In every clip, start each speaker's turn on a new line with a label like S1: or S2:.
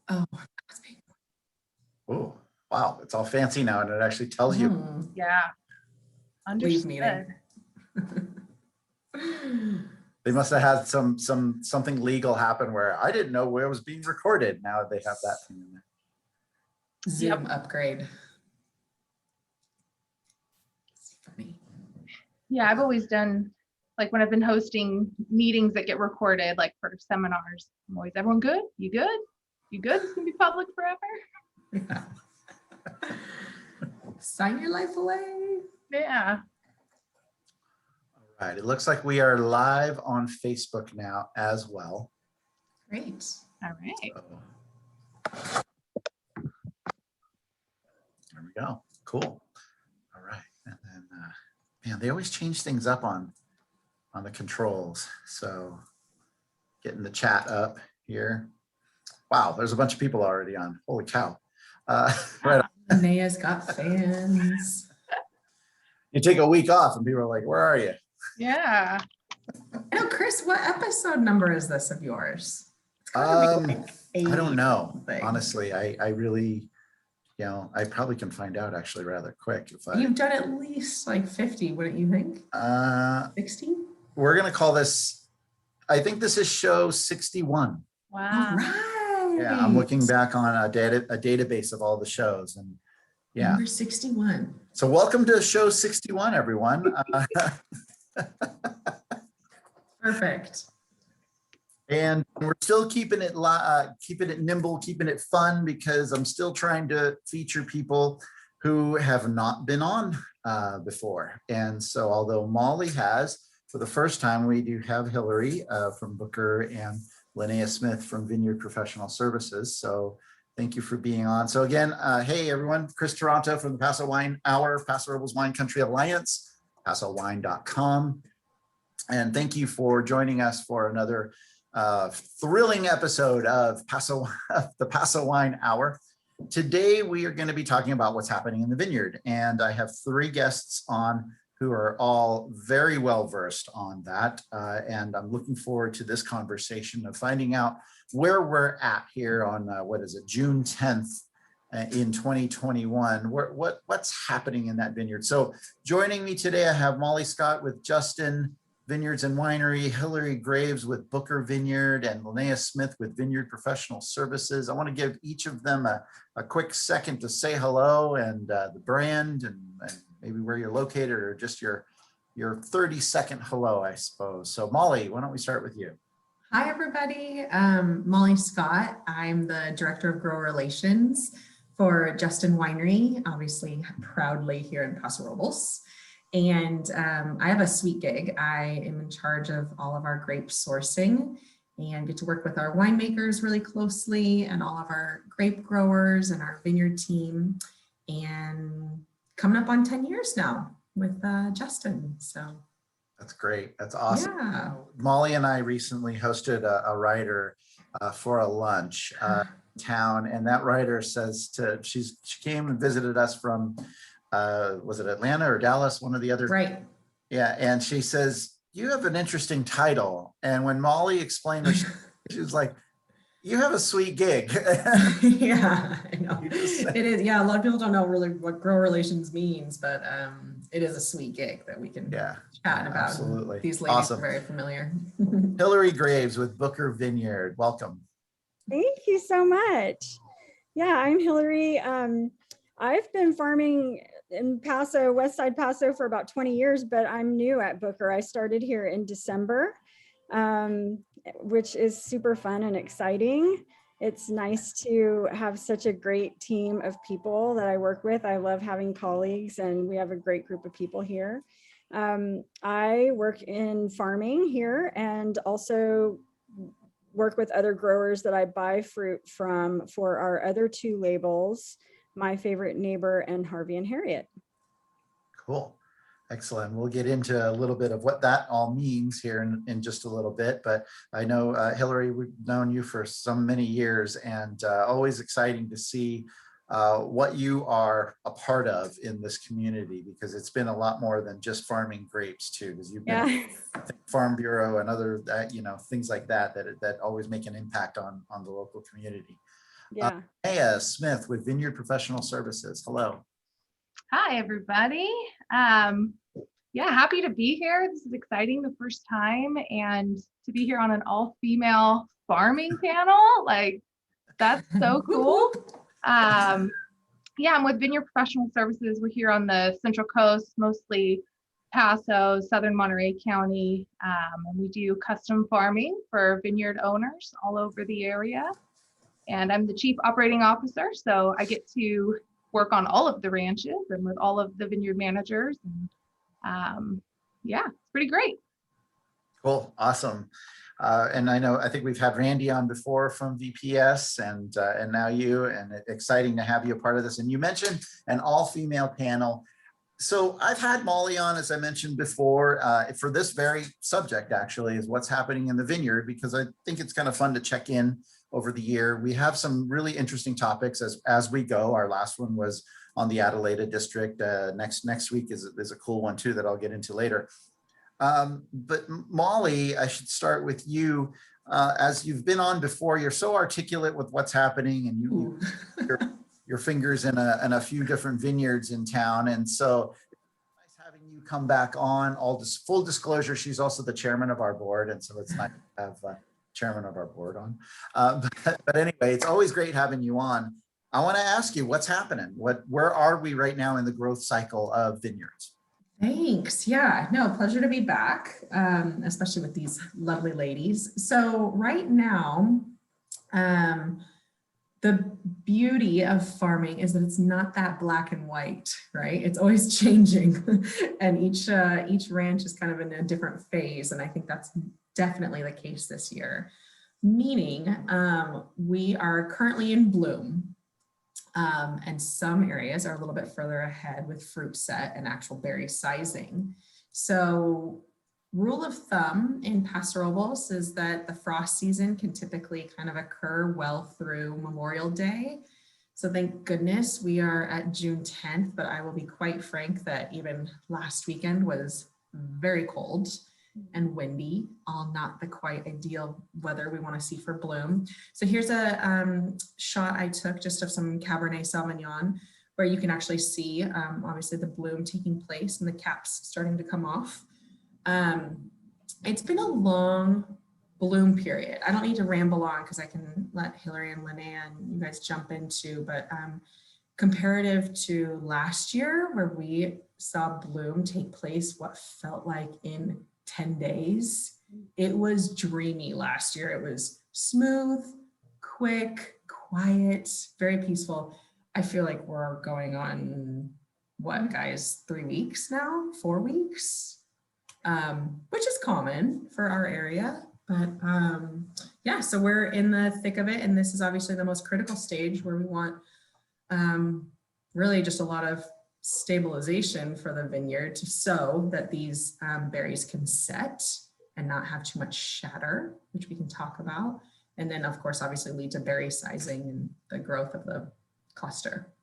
S1: Oh,
S2: Oh, wow. It's all fancy now and it actually tells you.
S3: Yeah.
S1: Leave
S3: Understood.
S1: meeting.
S2: They must have had something legal happen where I didn't know where it was being recorded. Now they have that thing in there.
S1: Zoom upgrade. It's funny.
S3: Yeah, I've always done, like when I've been hosting meetings that get recorded, like for seminars, I'm always, everyone good? You good? You good? It's gonna be public forever?
S1: Yeah. Sign your life away.
S3: Yeah.
S2: All right. It looks like we are live on Facebook now as well.
S1: Great.
S3: All right.
S2: So, there we go. Cool. All right. And then, man, they always change things up on the controls. So getting the chat up here. Wow, there's a bunch of people already on. Holy cow. Right.
S1: Linnea's got fans.
S2: You take a week off and people are like, where are you?
S3: Yeah.
S1: Oh, Chris, what episode number is this of yours?
S2: I don't know.
S1: Something.
S2: Honestly, I really, I probably can find out actually rather quick. If
S1: You've done at least like 50, wouldn't you think? 60?
S2: We're going to call this, I think this is show 61.
S3: Wow.
S1: All right.
S2: Yeah, I'm looking back on a database of all the shows, and yeah.
S1: Number 61.
S2: So welcome to show 61, everyone.
S1: Perfect.
S2: And we're still keeping it nimble, keeping it fun, because I'm still trying to feature people who have not been on before. And so although Molly has, for the first time, we do have Hilary from Booker and Linnea Smith from Vineyard Professional Services. So thank you for being on. So again, hey everyone, Chris Toronto from the Paso Wine Hour, Paso Robles Wine Country Alliance, pasowine.com. And thank you for joining us for another thrilling episode of the Paso Wine Hour. Today, we are going to be talking about what's happening in the vineyard. And I have three guests on who are all very well versed on that. And I'm looking forward to this conversation of finding out where we're at here on, what is it, June 10th in 2021. What's happening in that vineyard? So joining me today, I have Molly Scott with Justin Vineyards and Winery, Hilary Graves with Booker Vineyard, and Linnea Smith with Vineyard Professional Services. I want to give each of them a quick second to say hello and the brand and maybe where you're located, or just your 30-second hello, I suppose. So Molly, why don't we start with you?
S1: Hi, everybody. Molly Scott. I'm the Director of Grower Relations for Justin Winery, obviously proudly here in Paso Robles. And I have a sweet gig. I am in charge of all of our grape sourcing and get to work with our winemakers really closely and all of our grape growers and our vineyard team. And coming up on 10 years now with Justin. So
S2: that's great. That's awesome.
S1: Yeah.
S2: Molly and I recently hosted a writer for a lunch town, and that writer says she came and visited us from was it Atlanta or Dallas, one of the other?
S1: Right.
S2: Yeah, and she says, you have an interesting title. And when Molly explained it, she was like, you have a sweet gig.
S1: Yeah, I know. It is. Yeah, a lot of people don't know really what grower relations means, but it is a sweet gig that we can chat about.
S2: Absolutely.
S1: These ladies
S2: Awesome.
S1: are very familiar.
S2: Hilary Graves with Booker Vineyard. Welcome.
S4: Thank you so much. Yeah, I'm Hilary. I've been farming in Paso, Westside Paso, for about 20 years, but I'm new at Booker. I started here in December, which is super fun and exciting. It's nice to have such a great team of people that I work with. I love having colleagues, and we have a great group of people here. I work in farming here and also work with other growers that I buy fruit from for our other two labels, My Favorite Neighbor and Harvey and Harriet.
S2: Cool. Excellent. We'll get into a little bit of what that all means here in just a little bit, but I know, Hilary, we've known you for so many years, and always exciting to see what you are a part of in this community, because it's been a lot more than just farming grapes too, because you've been Farm Bureau and other things like that always make an impact on the local community.
S4: Yeah.
S2: Linnea Smith with Vineyard Professional Services. Hello.
S3: Hi, everybody. Yeah, happy to be here. This is exciting, the first time, and to be here on an all-female farming panel. Like, that's so cool. Yeah, I'm with Vineyard Professional Services. We're here on the Central Coast, mostly Paso, Southern Monterey County, and we do custom farming for vineyard owners all over the area. And I'm the Chief Operating Officer, so I get to work on all of the ranches and with all of the vineyard managers. And yeah, it's pretty great.
S2: Cool, awesome. And I think we've had Randy on before from VPS, and now you, and exciting to have you a part of this. And you mentioned an all-female panel. So I've had Molly on, as I mentioned before, for this very subject, actually, is what's happening in the vineyard, because I think it's kind of fun to check in over the year. We have some really interesting topics as we go. Our last one was on the Adelaide district. Next week is a cool one too that I'll get into later. But Molly, I should start with you. As you've been on before, you're so articulate with what's happening, and your fingers in a few different vineyards in town. And so it's nice having you come back on. All this full disclosure, she's also the chairman of our board. And so it's nice to have chairman of our board on. But anyway, it's always great having you on. I want to ask you, what's happening? Where are we right now in the growth cycle of vineyards?
S1: Thanks. Yeah, no, pleasure to be back, especially with these lovely ladies. So right now, the beauty of farming is that it's not that black and white, right? It's always changing, and each ranch is kind of in a different phase. And I think that's definitely the case this year, meaning we are currently in bloom. And some areas are a little bit further ahead with fruit set and actual berry sizing. So rule of thumb in Paso Robles is that the frost season can typically kind of occur well through Memorial Day. So thank goodness we are at June 10th, but I will be quite frank that even last weekend was very cold and windy, all not the quite ideal weather we want to see for bloom. So here's a shot I took just of some Cabernet Sauvignon, where you can actually see obviously the bloom taking place and the caps starting to come off. It's been a long bloom period. I don't need to ramble on because I can let Hilary and Linnea and you guys jump into, but comparative to last year, where we saw bloom take place what felt like in 10 days, it was dreamy last year. It was smooth, quick, quiet, very peaceful. I feel like we're going on, what guys, 3 weeks now, 4 weeks? Which is common for our area, but yeah, so we're in the thick of it, and this is obviously the most critical stage where we want really just a lot of stabilization for the vineyard so that these berries can set and not have too much shatter, which we can talk about, and then of course obviously lead to berry sizing and the growth of the cluster.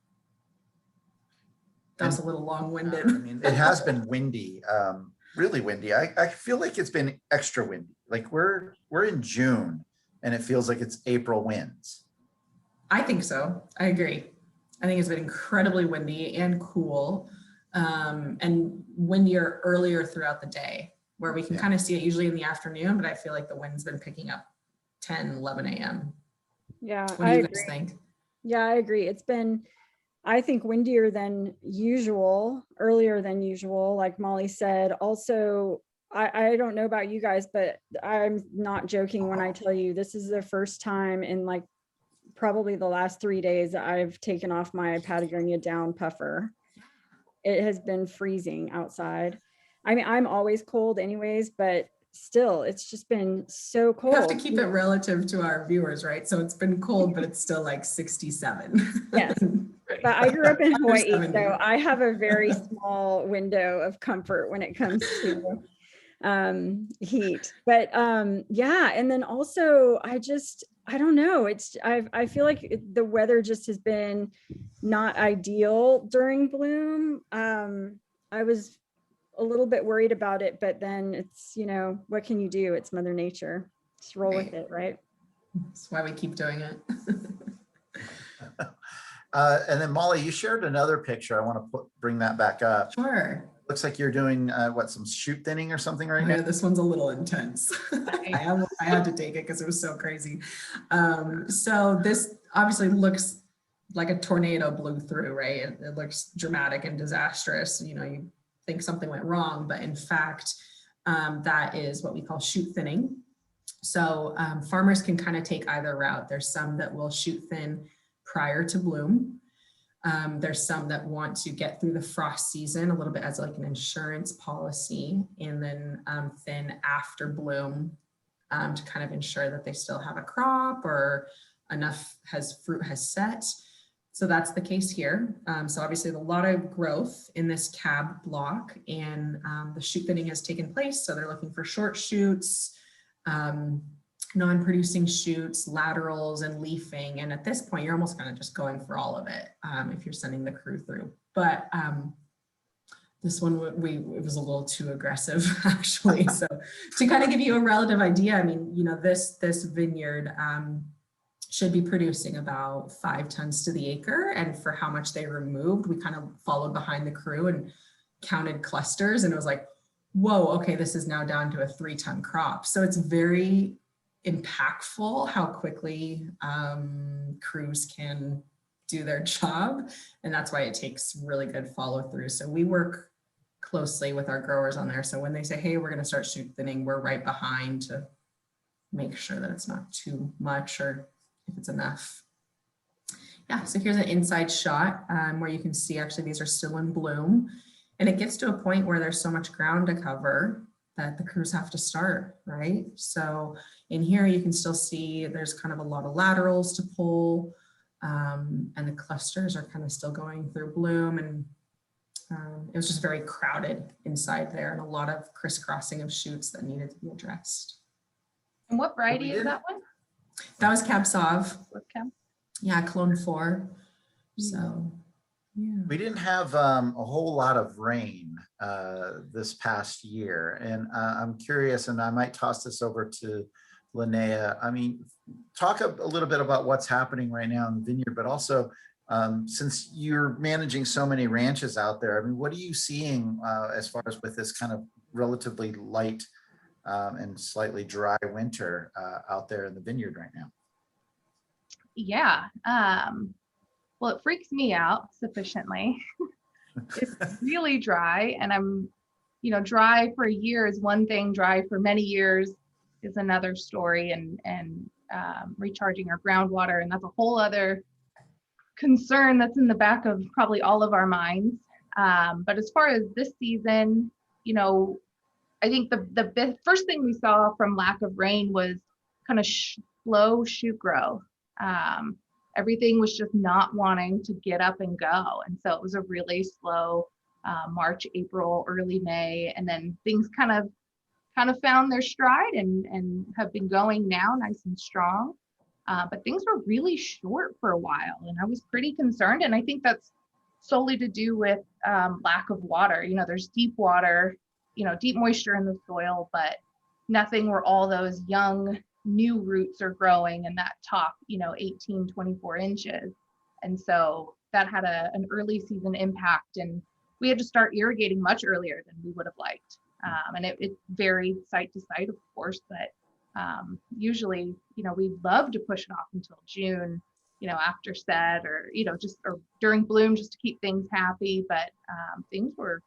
S1: That was a little long-winded.
S2: I mean, it has been windy. Really windy. I feel like it's been extra windy. Like we're in June and it feels like it's April winds.
S1: I think so. I agree. I think it's been incredibly windy and cool, and windier earlier throughout the day, where we can kind of see it usually in the afternoon, but I feel like the wind's been picking up 10, 11 a.m.
S4: Yeah.
S1: What do you guys think?
S4: Yeah, I agree. It's been, I think, windier than usual, earlier than usual, like Molly said. Also, I don't know about you guys, but I'm not joking when I tell you this is the first time in like probably the last 3 days I've taken off my Patagonia down puffer. It has been freezing outside. I mean, I'm always cold anyways, but still, it's just been so cold.
S1: We have to keep it relative to our viewers, right? So it's been cold, but it's still like 67.
S4: Yes. But I grew up in Hawaii, so I have a very small window of comfort when it comes to heat. But yeah, and then also I don't know, I feel like the weather just has been not ideal during bloom. I was a little bit worried about it, but then it's, you know, what can you do? It's Mother Nature. Just roll with it, right?
S1: That's why we keep doing it.
S2: And then Molly, you shared another picture. I want to bring that back up.
S1: Sure.
S2: Looks like you're doing what, some shoot thinning or something right
S1: Oh,
S2: now?
S1: yeah, this one's a little intense. I had to take it because it was so crazy. So this obviously looks like a tornado blew through, right? It looks dramatic and disastrous. You know, you think something went wrong, but in fact, that is what we call shoot thinning. So farmers can kind of take either route. There's some that will shoot thin prior to bloom. There's some that want to get through the frost season a little bit as like an insurance policy, and then thin after bloom to kind of ensure that they still have a crop or enough fruit has set. So that's the case here. So obviously a lot of growth in this cab block, and the shoot thinning has taken place. So they're looking for short shoots, non-producing shoots, laterals, and leafing. And at this point, you're almost kind of just going for all of it if you're sending the crew through. But this one, it was a little too aggressive, actually. So to kind of give you a relative idea, I mean, you know, this vineyard should be producing about 5 tons to the acre. And for how much they removed, we kind of followed behind the crew and counted clusters. And it was like, whoa, okay, this is now down to a 3-ton crop. So it's very impactful how quickly crews can do their job. And that's why it takes really good follow through. So we work closely with our growers on there. So when they say, hey, we're going to start shoot thinning, we're right behind to make sure that it's not too much or if it's enough. Yeah, so here's an inside shot where you can see actually these are still in bloom. And it gets to a point where there's so much ground to cover that the crews have to start, right? So in here, you can still see there's kind of a lot of laterals to pull, and the clusters are kind of still going through bloom. And it was just very crowded inside there and a lot of crisscrossing of shoots that needed to be addressed.
S3: And what variety is that one?
S1: That was Cab Sauv.
S3: What cab?
S1: Yeah, Clone 4. So, yeah.
S2: We didn't have a whole lot of rain this past year. And I'm curious, and I might toss this over to Linnea. I mean, talk a little bit about what's happening right now in the vineyard, but also since you're managing so many ranches out there, I mean, what are you seeing as far as with this kind of relatively light and slightly dry winter out there in the vineyard right now?
S3: Yeah. Well, it freaks me out sufficiently. It's really dry, and I'm, you know, dry for a year is one thing, dry for many years is another story, and recharging our groundwater, and that's a whole other concern that's in the back of probably all of our minds. But as far as this season, you know, I think the first thing we saw from lack of rain was kind of slow shoot growth. Everything was just not wanting to get up and go. And so it was a really slow March, April, early May, and then things kind of found their stride and have been going now nice and strong. But things were really short for a while, and I was pretty concerned. And I think that's solely to do with lack of water. You know, there's deep water, you know, deep moisture in the soil, but nothing where all those young new roots are growing in that top, you know, 18, 24 inches. And so that had an early season impact, and we had to start irrigating much earlier than we would have liked. And it varied site to site, of course, but usually, you know, we'd love to push it off until June, you know, after set or, you know, just or during bloom just to keep things happy. But things were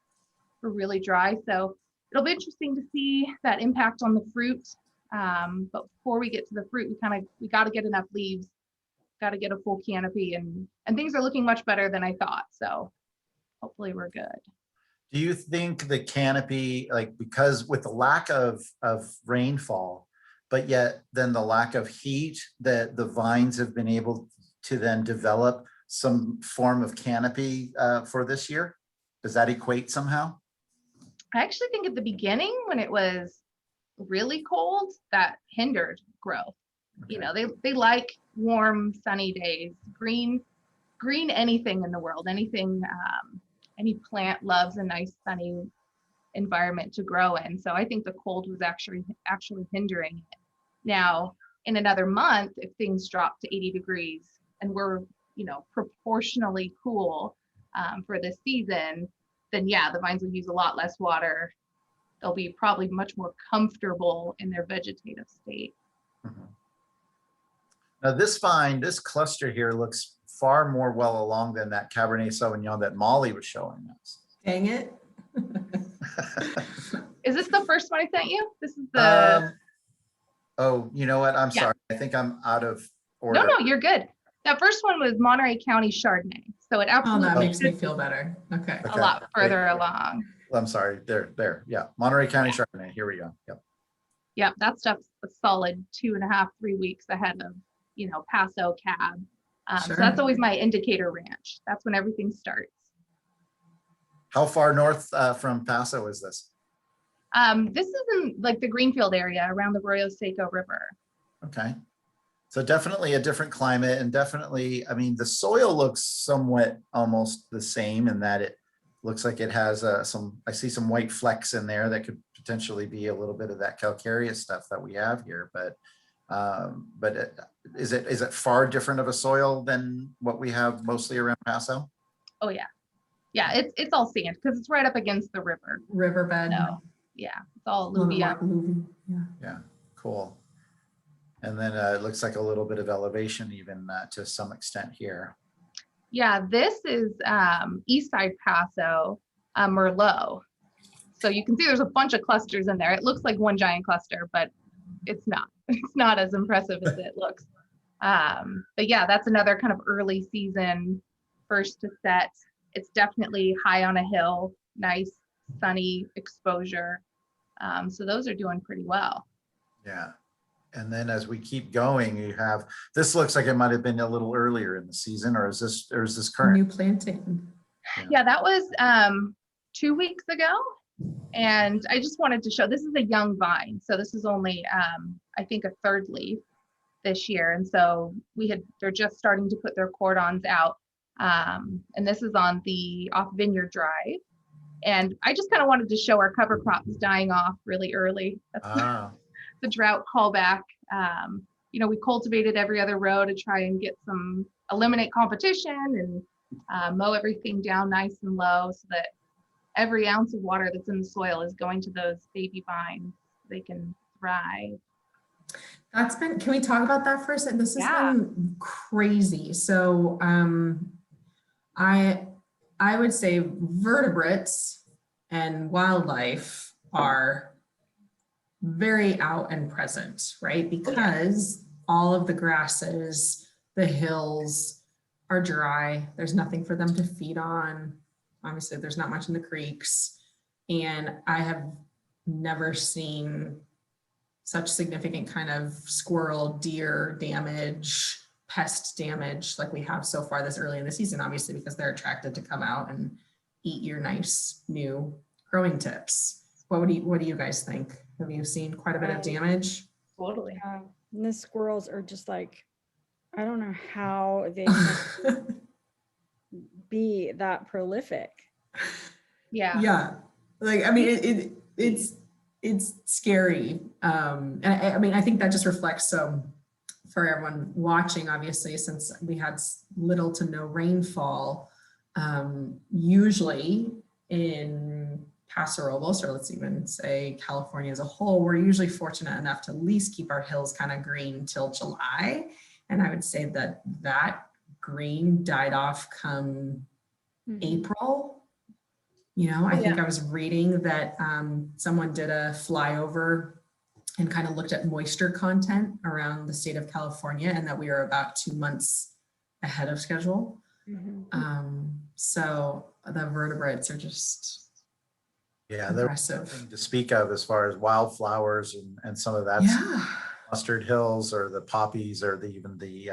S3: really dry. So it'll be interesting to see that impact on the fruit. But before we get to the fruit, we got to get enough leaves, got to get a full canopy, and things are looking much better than I thought. So hopefully we're good.
S2: Do you think the canopy, like, because with the lack of rainfall, but yet then the lack of heat, that the vines have been able to then develop some form of canopy for this year? Does that equate somehow?
S3: I actually think at the beginning, when it was really cold, that hindered growth.
S2: Okay.
S3: You know, they like warm, sunny days, green anything in the world, anything, any plant loves a nice sunny environment to grow in. So I think the cold was actually hindering it. Now, in another month, if things drop to 80 degrees and we're, proportionally cool for this season, then yeah, the vines will use a lot less water. They'll be probably much more comfortable in their vegetative state.
S2: Mhm. Now this cluster here looks far more well along than that Cabernet Sauvignon that Molly was showing us.
S1: Dang it.
S3: Is this the first one I sent you? This is the,
S2: Oh, you know what? I'm
S3: Yeah.
S2: sorry. I think I'm out of order.
S3: no, you're good. That first one was Monterey County Chardonnay. So it
S1: Oh,
S3: absolutely
S1: that makes me
S3: should
S1: feel better. Okay.
S3: be
S2: Okay.
S3: a lot further
S2: Wait.
S3: along.
S2: I'm sorry. There. Yeah. Monterey County Chardonnay. Here we go. Yep.
S3: Yep, that stuff's a solid 2.5, 3 weeks ahead of, Paso cab. So
S1: Sure.
S3: that's always my indicator ranch. That's when everything starts.
S2: How far north from Paso is this?
S3: This is in like the Greenfield area around the Arroyo Seco River.
S2: Okay. So definitely a different climate, and definitely, I mean, the soil looks somewhat almost the same in that it looks like it has I see some white flecks in there that could potentially be a little bit of that calcareous stuff that we have here. But is it far different of a soil than what we have mostly around Paso?
S3: Oh yeah. Yeah, it's all sand because it's right up against the river.
S1: Riverbed.
S3: So yeah, it's all
S1: A little bit more
S3: alluvium.
S1: alluvium, yeah.
S2: Yeah, cool. And then it looks like a little bit of elevation even to some extent here.
S3: Yeah, this is East Side Paso, Merlot. So you can see there's a bunch of clusters in there. It looks like one giant cluster, but it's not. It's not as impressive as it looks. But yeah, that's another kind of early season first to set. It's definitely high on a hill, nice sunny exposure. So those are doing pretty well.
S2: Yeah. And then as we keep going, you have, this looks like it might have been a little earlier in the season, or is this current?
S1: New planting.
S3: Yeah, that was 2 weeks ago. And I just wanted to show, this is a young vine. So this is only, I think, a third leaf this year. And so they're just starting to put their cordons out. And this is on off Vineyard Drive. And I just kind of wanted to show our cover crops dying off really early. That's the drought callback. We cultivated every other row to try and eliminate competition and mow everything down nice and low so that every ounce of water that's in the soil is going to those baby vines. They can thrive.
S1: Can we talk about that for a second? This has
S3: Yeah.
S1: been crazy. So I would say vertebrates and wildlife are very out and present, right? Because all of the grasses, the hills are dry. There's nothing for them to feed on. Obviously, there's not much in the creeks. And I have never seen such significant kind of squirrel, deer damage, pest damage like we have so far this early in the season, obviously, because they're attracted to come out and eat your nice new growing tips. What do you guys think? Have you seen quite a bit of damage?
S3: Totally.
S4: And the squirrels are just like, I don't know how they can be that prolific.
S3: Yeah.
S1: Yeah. Like, I mean, it's scary. And I think that just reflects for everyone watching, obviously, since we had little to no rainfall, usually in Paso Robles, or let's even say California as a whole, we're usually fortunate enough to at least keep our hills kind of green till July. And I would say that green died off come April. I think I was reading that someone did a flyover and kind of looked at moisture content around the state of California, and that we are about 2 months ahead of schedule. So the vertebrates are just impressive.
S2: There's nothing to speak of as far as wildflowers and some of that mustard hills or the poppies or even the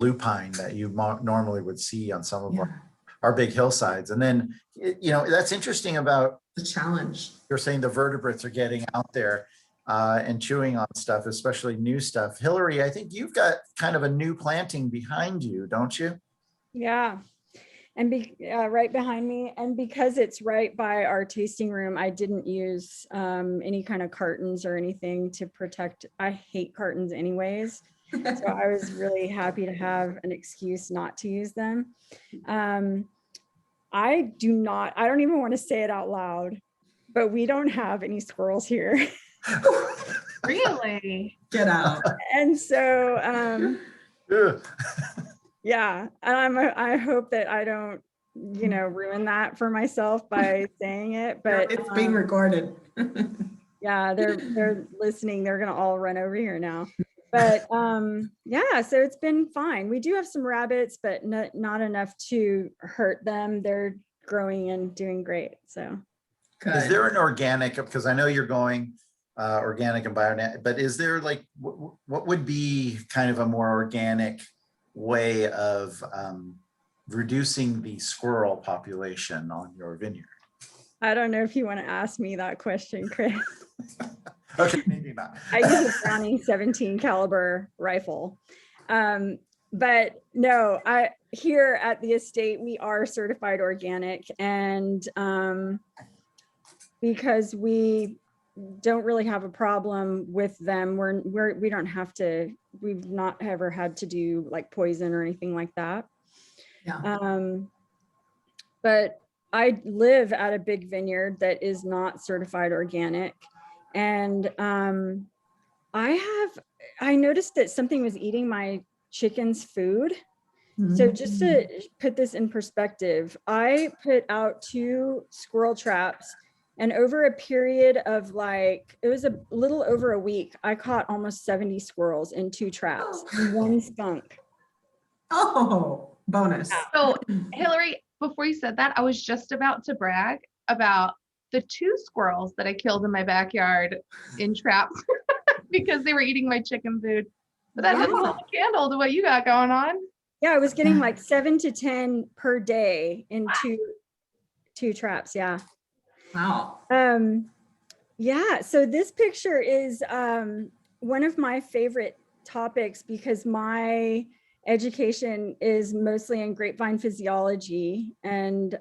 S2: blue pine that you normally would see on some of our big hillsides. And then, that's interesting about
S1: the challenge.
S2: You're saying the vertebrates are getting out there and chewing on stuff, especially new stuff. Hilary, I think you've got kind of a new planting behind you, don't you?
S4: Yeah. And right behind me. And because it's right by our tasting room, I didn't use any kind of cartons or anything to protect. I hate cartons anyways. So I was really happy to have an excuse not to use them. I don't even want to say it out loud, but we don't have any squirrels here.
S3: Really?
S1: Get out.
S4: And so,
S2: Ugh.
S4: yeah, and I hope that I don't, ruin that for myself by saying it, but
S1: It's being recorded.
S4: yeah, they're listening. They're gonna all run over here now. But yeah, so it's been fine. We do have some rabbits, but not enough to hurt them. They're growing and doing great. So
S1: Good.
S2: Is there an organic, because I know you're going organic and bio, but is there like, what would be kind of a more organic way of reducing the squirrel population on your vineyard?
S4: I don't know if you want to ask me that question, Chris.
S2: Okay, maybe not.
S4: I use a Browning 17 caliber rifle. But no, here at the estate, we are certified organic, and because we don't really have a problem with them, we don't have to, we've not ever had to do like poison or anything like that.
S1: Yeah.
S4: But I live at a big vineyard that is not certified organic. And I noticed that something was eating my chicken's food. So just to put this in perspective, I put out 2 squirrel traps, and over a period of it was a little over a week, I caught almost 70 squirrels in 2 traps and 1 skunk.
S1: Oh, bonus.
S3: So Hilary, before you said that, I was just about to brag about the 2 squirrels that I killed in my backyard in traps because they were eating my chicken food. But that doesn't hold a candle to what you got going on.
S4: Yeah, I was getting like 7 to 10 per day in two traps. Yeah.
S1: Wow.
S4: Yeah. So this picture is one of my favorite topics because my education is mostly in grapevine physiology, and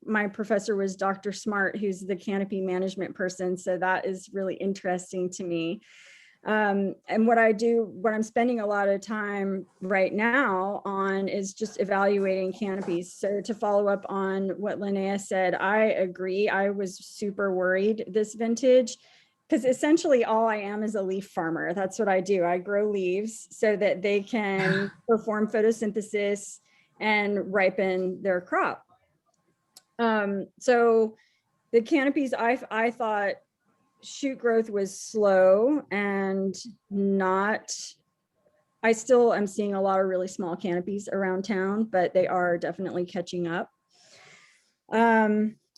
S4: my professor was Dr. Smart, who's the canopy management person. So that is really interesting to me. And what I'm spending a lot of time right now on is just evaluating canopies. So to follow up on what Linnea said, I agree. I was super worried this vintage because essentially all I am is a leaf farmer. That's what I do. I grow leaves so that they can perform photosynthesis and ripen their crop. So the canopies, I thought shoot growth was slow and I still am seeing a lot of really small canopies around town, but they are definitely catching up.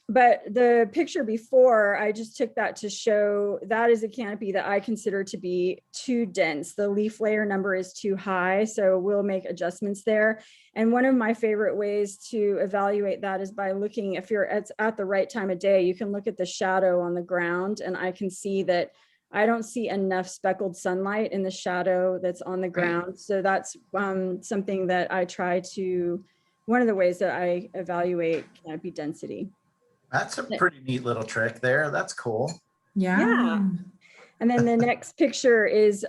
S4: But the picture before, I just took that to show that is a canopy that I consider to be too dense. The leaf layer number is too high, so we'll make adjustments there. And one of my favorite ways to evaluate that is by looking, if you're at the right time of day, you can look at the shadow on the ground, and I can see that I don't see enough speckled sunlight in the shadow that's on the ground. So that's something that I try to, one of the ways that I evaluate canopy density.
S2: That's a pretty neat little trick there. That's cool.
S1: Yeah.
S4: And then the next picture is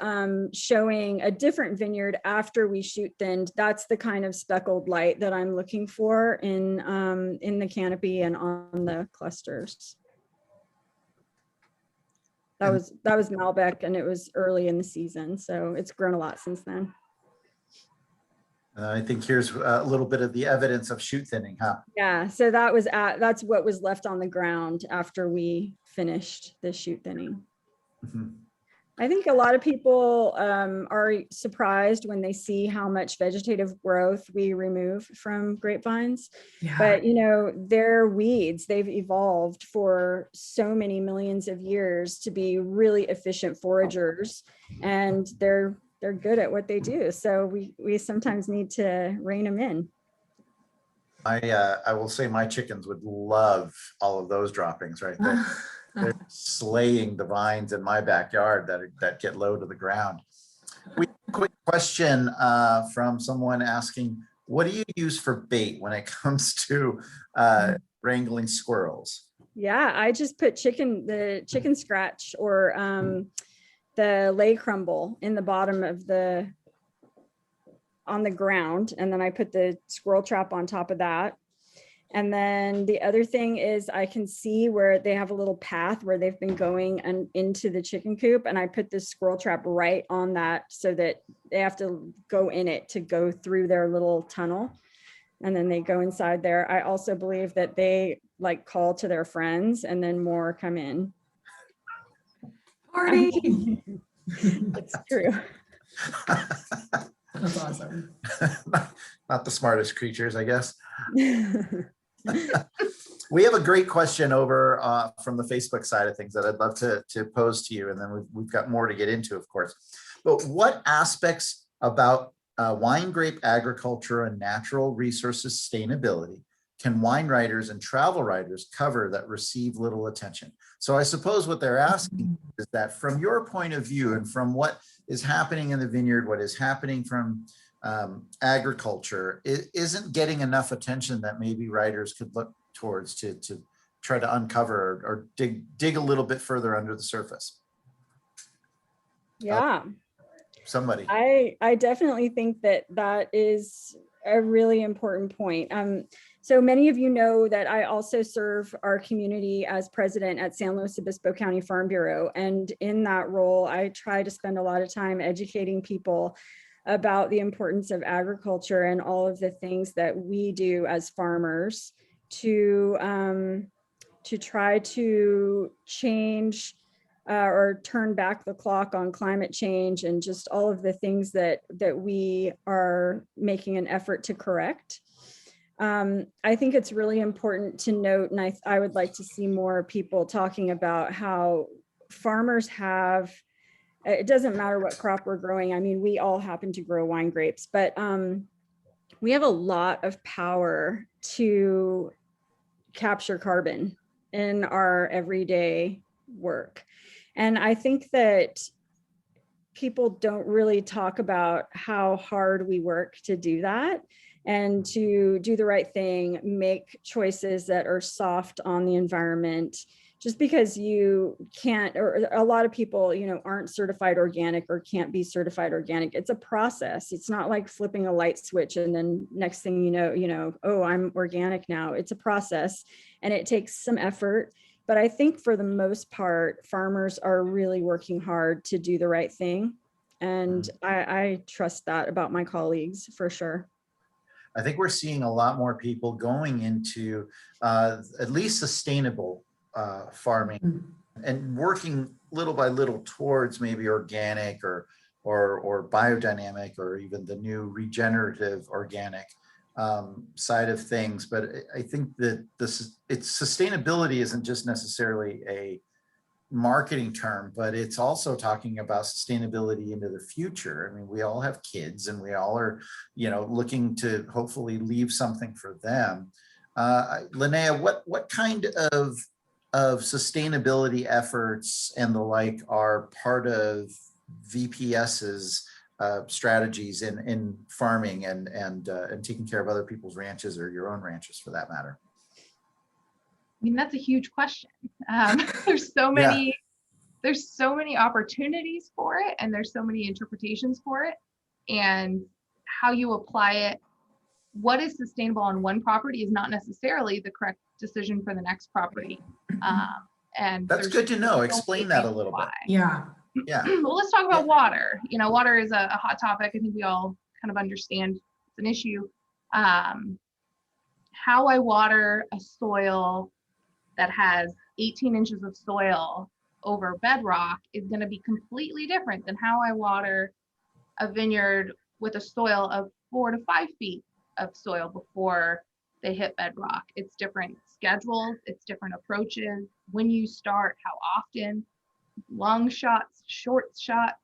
S4: showing a different vineyard after we shoot thinned. That's the kind of speckled light that I'm looking for in the canopy and on the clusters. That was Malbec, and it was early in the season, so it's grown a lot since then.
S2: I think here's a little bit of the evidence of shoot thinning, huh?
S4: Yeah, so that's what was left on the ground after we finished the shoot thinning.
S2: Mm-hmm.
S4: I think a lot of people are surprised when they see how much vegetative growth we remove from grapevines.
S1: Yeah.
S4: But, they're weeds. They've evolved for so many millions of years to be really efficient foragers, and they're good at what they do. So we sometimes need to rein them in.
S2: I will say my chickens would love all of those droppings right there. They're slaying the vines in my backyard that get low to the ground. Quick question from someone asking, what do you use for bait when it comes to wrangling squirrels?
S4: Yeah, I just put the chicken scratch or lay crumble in the bottom of on the ground. And then I put the squirrel trap on top of that. And then the other thing is I can see where they have a little path where they've been going into the chicken coop. And I put this squirrel trap right on that so that they have to go in it to go through their little tunnel. And then they go inside there. I also believe that they like call to their friends and then more come in.
S1: Party.
S4: It's true.
S1: That's awesome.
S2: Not the smartest creatures, I guess. We have a great question over from the Facebook side of things that I'd love to pose to you. And then we've got more to get into, of course. But what aspects about wine grape agriculture and natural resource sustainability can wine writers and travel writers cover that receive little attention? So I suppose what they're asking is that from your point of view and from what is happening in the vineyard, what is happening from agriculture, it isn't getting enough attention that maybe writers could look towards to try to uncover or dig a little bit further under the surface.
S4: Yeah.
S2: Somebody.
S4: I definitely think that is a really important point. So many of you know that I also serve our community as president at San Luis Obispo County Farm Bureau. And in that role, I try to spend a lot of time educating people about the importance of agriculture and all of the things that we do as farmers to try to change or turn back the clock on climate change and just all of the things that we are making an effort to correct. I think it's really important to note, and I would like to see more people talking about how farmers have, it doesn't matter what crop we're growing. I mean, we all happen to grow wine grapes, but we have a lot of power to capture carbon in our everyday work. And I think that people don't really talk about how hard we work to do that and to do the right thing, make choices that are soft on the environment. Just because you can't, or a lot of people, aren't certified organic or can't be certified organic. It's a process. It's not like flipping a light switch and then next thing you know, oh, I'm organic now. It's a process and it takes some effort. But I think for the most part, farmers are really working hard to do the right thing. And I trust that about my colleagues for sure.
S2: I think we're seeing a lot more people going into at least sustainable farming and working little by little towards maybe organic or biodynamic or even the new regenerative organic side of things. But I think that sustainability isn't just necessarily a marketing term, but it's also talking about sustainability into the future. I mean, we all have kids and we all are, looking to hopefully leave something for them. Linnea, what kind of sustainability efforts and the like are part of VPS's strategies in farming and taking care of other people's ranches or your own ranches for that matter?
S3: I mean, that's a huge question. There's so many, there's so many opportunities for it, and there's so many interpretations for it, and how you apply it. What is sustainable on one property is not necessarily the correct decision for the next property. And
S2: that's good to know. Explain that a little bit.
S1: Yeah.
S2: Yeah.
S3: Well, let's talk about water. Water is a hot topic. I think we all kind of understand it's an issue. How I water a soil that has 18 inches of soil over bedrock is going to be completely different than how I water a vineyard with a soil of 4 to 5 feet of soil before they hit bedrock. It's different schedules, it's different approaches, when you start, how often, long shots, short shots,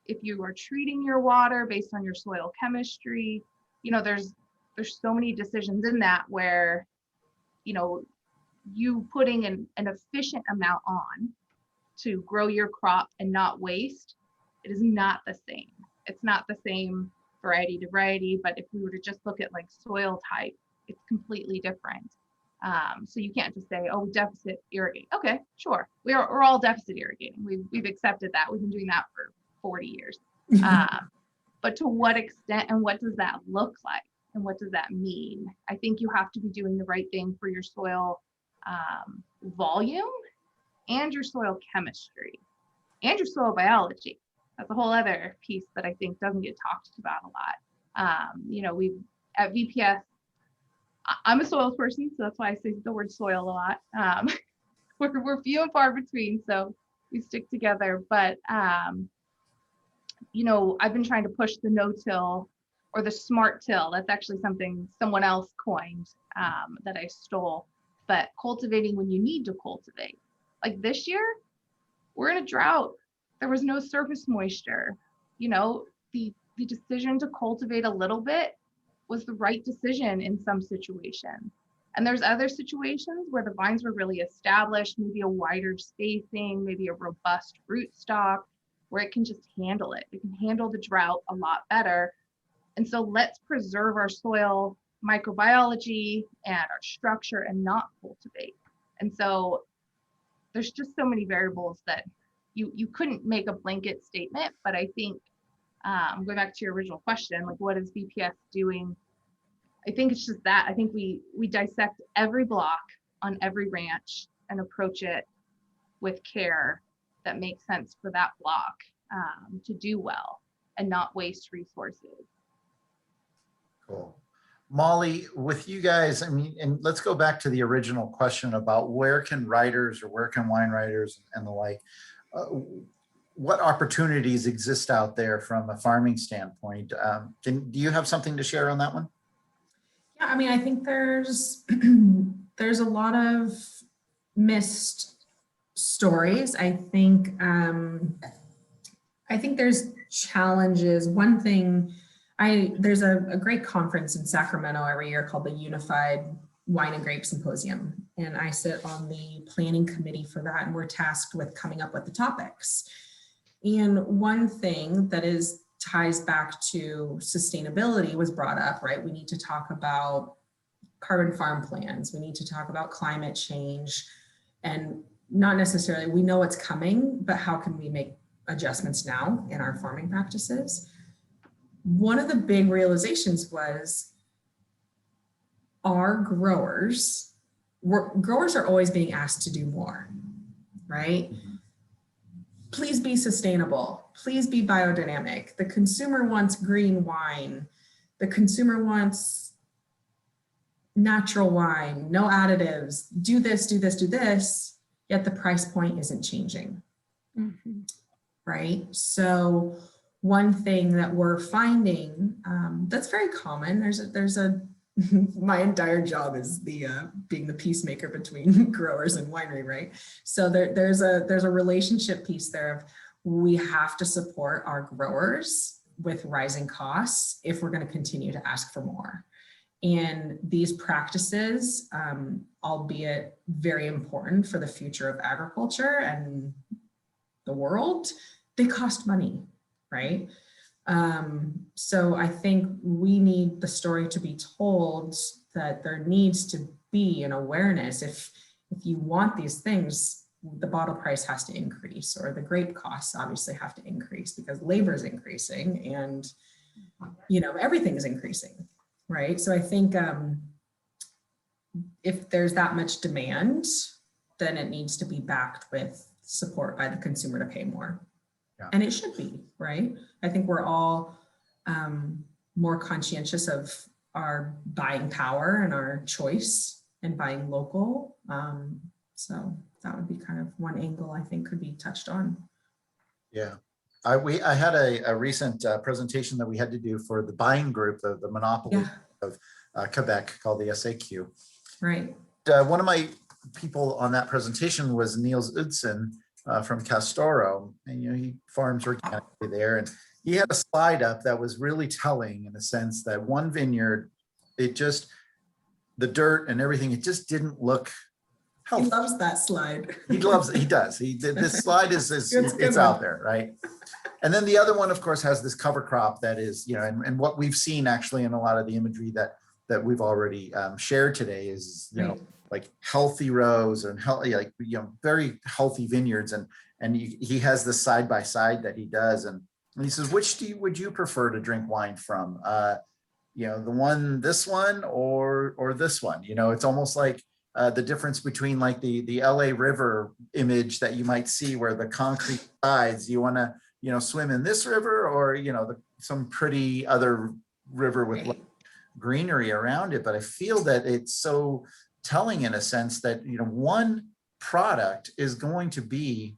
S3: if you are treating your water based on your soil chemistry. There's so many decisions in that where you putting an efficient amount on to grow your crop and not waste, it is not the same. It's not the same variety to variety, but if we were to just look at like soil type, it's completely different. So you can't just say, oh, deficit irrigate. Okay, sure. We're all deficit irrigating. We've accepted that. We've been doing that for 40 years. But to what extent and what does that look like? And what does that mean? I think you have to be doing the right thing for your soil volume and your soil chemistry and your soil biology. That's a whole other piece that I think doesn't get talked about a lot. We at VPS, I'm a soils person, so that's why I say the word soil a lot. We're few and far between, so we stick together. But I've been trying to push the no-till or the smart till. That's actually something someone else coined that I stole. But cultivating when you need to cultivate. Like this year, we're in a drought. There was no surface moisture. The decision to cultivate a little bit was the right decision in some situations. And there's other situations where the vines were really established, maybe a wider spacing, maybe a robust rootstock, where it can just handle it. It can handle the drought a lot better. And so let's preserve our soil microbiology and our structure and not cultivate. And so there's just so many variables that you couldn't make a blanket statement, but I think going back to your original question, like what is VPS doing? I think it's just that. I think we dissect every block on every ranch and approach it with care that makes sense for that block to do well and not waste resources.
S2: Cool. Molly, with you guys, and let's go back to the original question about where can writers or where can wine writers and the like, what opportunities exist out there from a farming standpoint? Do you have something to share on that one?
S1: Yeah, I think there's a lot of missed stories. I think there's challenges. One thing, there's a great conference in Sacramento every year called the Unified Wine and Grape Symposium. And I sit on the planning committee for that. And we're tasked with coming up with the topics. And one thing that ties back to sustainability was brought up, right? We need to talk about carbon farm plans. We need to talk about climate change, and not necessarily, we know it's coming, but how can we make adjustments now in our farming practices? One of the big realizations was growers are always being asked to do more, right? Please be sustainable. Please be biodynamic. The consumer wants green wine. The consumer wants natural wine, no additives, do this, do this, do this, yet the price point isn't changing, right? So one thing that we're finding that's very common, there's a my entire job is being the peacemaker between growers and winery, right? So there's a relationship piece there of we have to support our growers with rising costs if we're going to continue to ask for more. And these practices, albeit very important for the future of agriculture and the world, they cost money, right? So I think we need the story to be told that there needs to be an awareness. If you want these things, the bottle price has to increase, or the grape costs obviously have to increase because labor is increasing and everything is increasing, right? So I think if there's that much demand, then it needs to be backed with support by the consumer to pay more. Yeah. And it should be, right? I think we're all more conscientious of our buying power and our choice and buying local. So that would be kind of one angle I think could be touched on.
S2: Yeah, I had a recent presentation that we had to do for the buying group, the monopoly of Quebec called the SAQ.
S1: Right.
S2: One of my people on that presentation was Niels Utzon from Castoro, and he farms organically there, and he had a slide up that was really telling in the sense that one vineyard, the dirt and everything, it just didn't look healthy.
S1: He loves that slide.
S2: He does. This slide it's out there, right? And then the other one, of course, has this cover crop that is, and what we've seen actually in a lot of the imagery that we've already shared today is, like healthy rows and healthy, like, very healthy vineyards. And he has this side by side that he does. And he says, which would you prefer to drink wine from? This one or this one? It's almost like the difference between like the LA River image that you might see where the concrete sides, you want to, swim in this river or, some pretty other river with like greenery around it. But I feel that it's so telling in a sense that, one product is going to be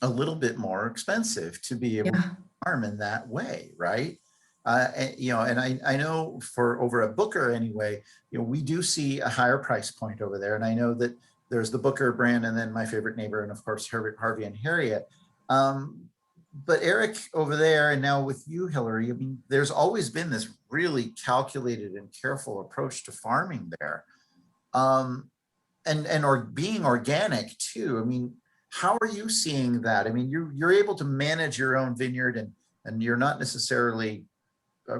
S2: a little bit more expensive to be able to farm in that way, right? And I know for over at Booker anyway, we do see a higher price point over there. And I know that there's the Booker brand and then my favorite neighbor, and of course, Harvey and Harriet. But Eric over there, and now with you, Hilary, I mean, there's always been this really calculated and careful approach to farming there. Or being organic too. I mean, how are you seeing that? I mean, you're able to manage your own vineyard and you're not necessarily,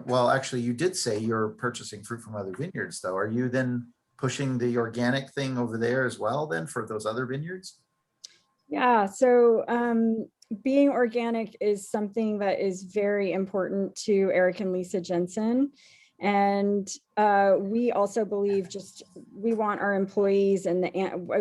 S2: well, actually you did say you're purchasing fruit from other vineyards though. Are you then pushing the organic thing over there as well then for those other vineyards?
S4: Yeah, so being organic is something that is very important to Eric and Lisa Jensen. And we also believe we want our employees and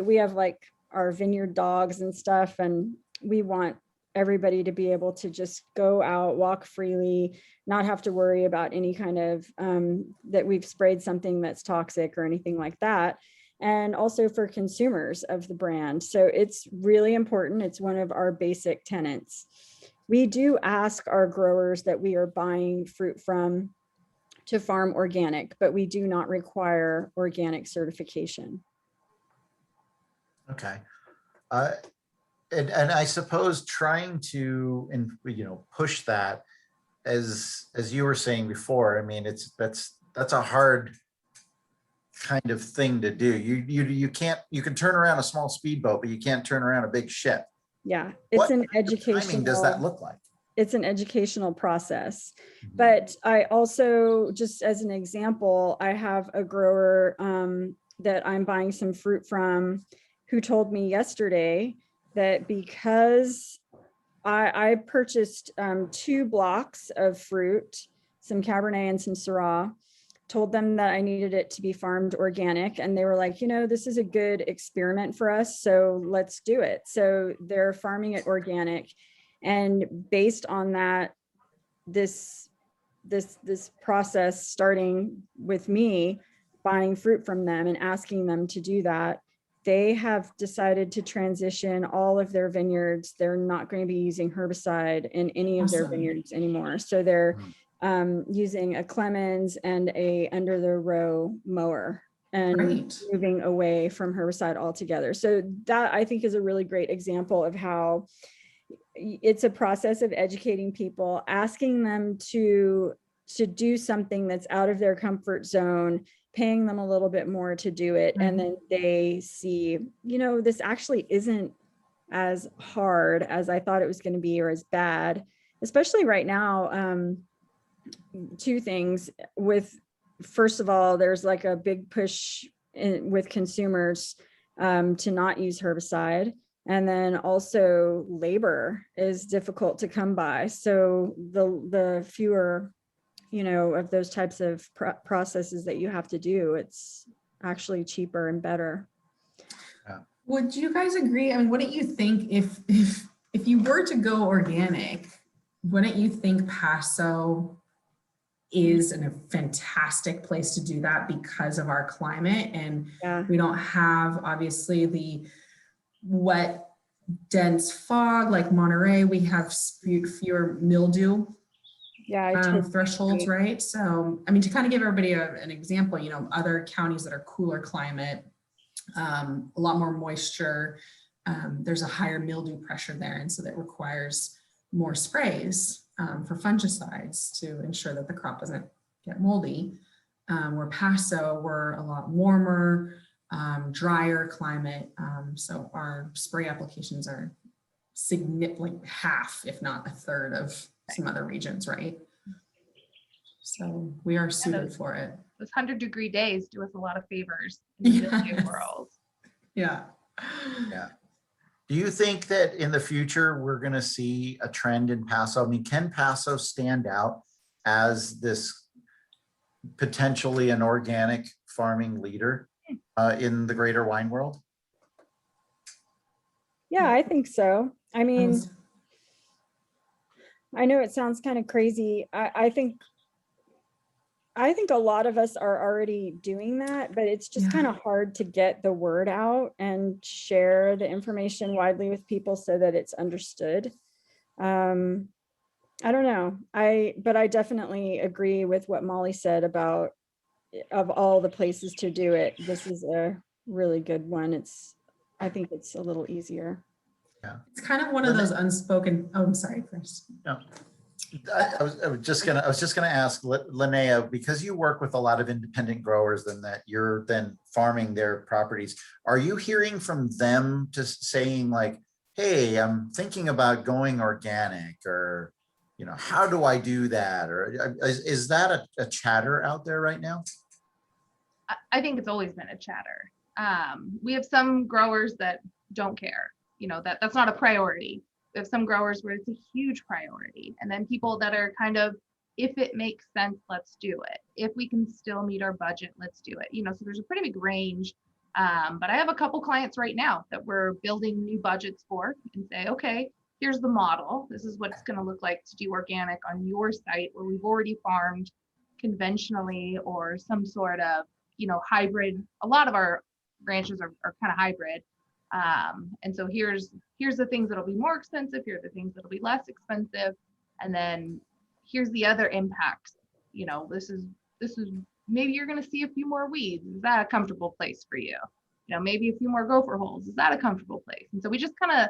S4: we have like our vineyard dogs and stuff, and we want everybody to be able to just go out, walk freely, not have to worry about any kind of that we've sprayed something that's toxic or anything like that. And also for consumers of the brand. So it's really important. It's one of our basic tenets. We do ask our growers that we are buying fruit from to farm organic, but we do not require organic certification.
S2: Okay. And I suppose trying to, push that as you were saying before, I mean, that's a hard kind of thing to do. You can turn around a small speedboat, but you can't turn around a big ship.
S4: Yeah, it's an educational.
S2: What timing does that look like?
S4: It's an educational process. But I also, just as an example, I have a grower that I'm buying some fruit from who told me yesterday that because I purchased 2 blocks of fruit, some Cabernet and some Syrah, told them that I needed it to be farmed organic. And they were like, this is a good experiment for us, so let's do it. So they're farming it organic. And based on that, this process, starting with me buying fruit from them and asking them to do that, they have decided to transition all of their vineyards. They're not going to be using herbicide in any of their vineyards anymore. So they're using a Clemens and a under the row mower and moving away from herbicide altogether. So that, I think, is a really great example of how it's a process of educating people, asking them to do something that's out of their comfort zone, paying them a little bit more to do it. And then they see, this actually isn't as hard as I thought it was going to be, or as bad, especially right now. 2 things first of all, there's like a big push with consumers to not use herbicide. And then also labor is difficult to come by. So the fewer, of those types of processes that you have to do, it's actually cheaper and better.
S1: Would you guys agree? I mean, wouldn't you think if you were to go organic, wouldn't you think Paso is a fantastic place to do that because of our climate? And we don't have, obviously, the wet, dense fog like Monterey. We have fewer mildew thresholds, right? So, I mean, to kind of give everybody an example, other counties that are cooler climate, a lot more moisture, there's a higher mildew pressure there. And so that requires more sprays for fungicides to ensure that the crop doesn't get moldy. Where Paso, we're a lot warmer, drier climate. So our spray applications are significantly half, if not a third of some other regions, right? So we are suited for it.
S3: Those 100-degree days do us a lot of favors in the real estate
S1: Yes.
S3: world.
S1: Yeah.
S2: Yeah. Do you think that in the future, we're going to see a trend in Paso? I mean, can Paso stand out as this potentially an organic farming leader in the greater wine world?
S4: Yeah, I think so. I mean, I know it sounds kind of crazy. I think a lot of us are already doing that, but it's just
S1: Yeah.
S4: kind of hard to get the word out and share the information widely with people so that it's understood. I don't know. But I definitely agree with what Molly said about, of all the places to do it, this is a really good one. I think it's a little easier.
S2: Yeah.
S1: It's kind of one of those unspoken, oh, I'm sorry, first.
S2: No. I was just gonna ask Linnea, because you work with a lot of independent growers and that you're then farming their properties. Are you hearing from them just saying like, hey, I'm thinking about going organic, or, you know, how do I do that? Or is that a chatter out there right now?
S3: I think it's always been a chatter. We have some growers that don't care, you know, that's not a priority. We have some growers where it's a huge priority. And then people that are kind of, if it makes sense, let's do it. If we can still meet our budget, let's do it. You know, so there's a pretty big range. But I have a couple clients right now that we're building new budgets for and say, okay, here's the model. This is what it's going to look like to do organic on your site where we've already farmed conventionally or some sort of, you know, hybrid. A lot of our ranches are kind of hybrid. And so here's the things that'll be more expensive. Here are the things that'll be less expensive. And then here's the other impacts. You know, this is maybe you're going to see a few more weeds. Is that a comfortable place for you? You know, maybe a few more gopher holes. Is that a comfortable place? And so we just kind of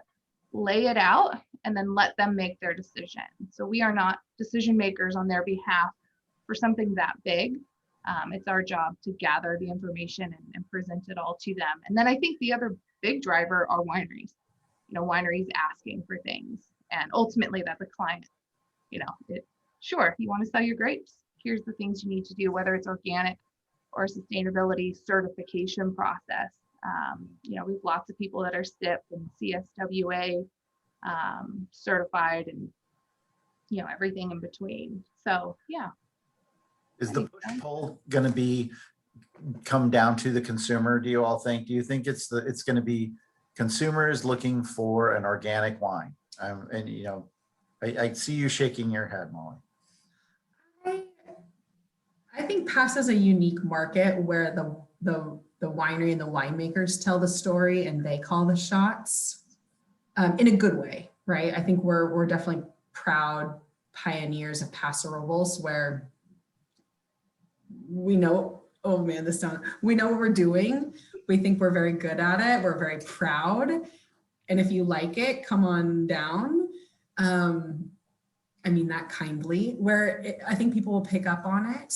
S3: lay it out and then let them make their decision. So we are not decision makers on their behalf for something that big. It's our job to gather the information and present it all to them. And then I think the other big driver are wineries. You know, wineries asking for things, and ultimately that's a client. You know, sure, you want to sell your grapes, here's the things you need to do, whether it's organic or sustainability certification process. You know, we have lots of people that are SIP and CSWA certified, and you know, everything in between. So yeah.
S2: Is the push pull going to come down to the consumer? Do you all think? Do you think it's going to be consumers looking for an organic wine? And you know, I see you shaking your head, Molly.
S1: I think Paso is a unique market where the winery and the winemakers tell the story and they call the shots in a good way, right? I think we're definitely proud pioneers of Paso Robles, where we know, oh man, we know what we're doing. We think we're very good at it. We're very proud. And if you like it, come on down. I mean that kindly, where I think people will pick up on it